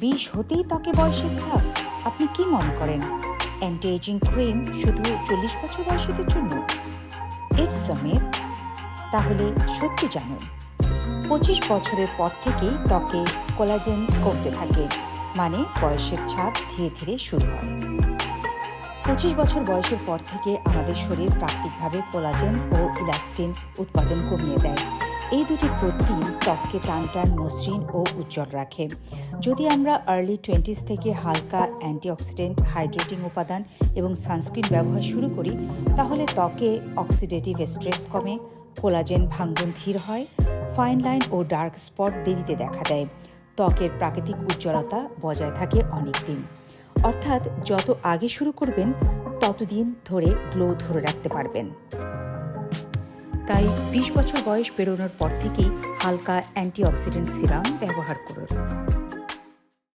20 হতেই ত্বকে বয়সের ছাপ? আপনি কি মনে করেন অ্যান্টি এজিং ক্রিম শুধু 40 বছর বয়সীদের জন্য? It's a myth. তাহলে সত্যি জানুন, 25 বছরের পর থেকেই ত্বকে কোলাজেন কমতে থাকে, মানে বয়সের ছাপ ধীরে ধীরে শুরু হয়। 25 বছর বয়সের পর থেকে আমাদের শরীর প্রাকৃতিকভাবে কোলাজেন ও ইলাস্টিন উৎপাদন কমিয়ে দেয়। এই দুটি প্রোটিন ত্বককে টানটান, মসৃণ ও উজ্জ্বল রাখে। যদি আমরা আর্লি 20s থেকে হালকা অ্যান্টিঅক্সিডেন্ট, হাইড্রেটিং উপাদান এবং সানস্ক্রিন ব্যবহার শুরু করি, তাহলে ত্বকে অক্সিডেটিভ স্ট্রেস কমে, কোলাজেন ভাঙ্গন ধীর হয়, ফাইন লাইন ও ডার্ক স্পট দেরিতে দেখা দেয়, ত্বকের প্রাকৃতিক উজ্জ্বলতা বজায় থাকে অনেক দিন। অর্থাৎ যত আগে শুরু করবেন ততদিন ধরে গ্লো ধরে রাখতে পারবেন। তাই 20 বছর বয়স পেরোনোর পর থেকেই হালকা অ্যান্টিঅক্সিডেন্ট সিরাম ব্যবহার করুন।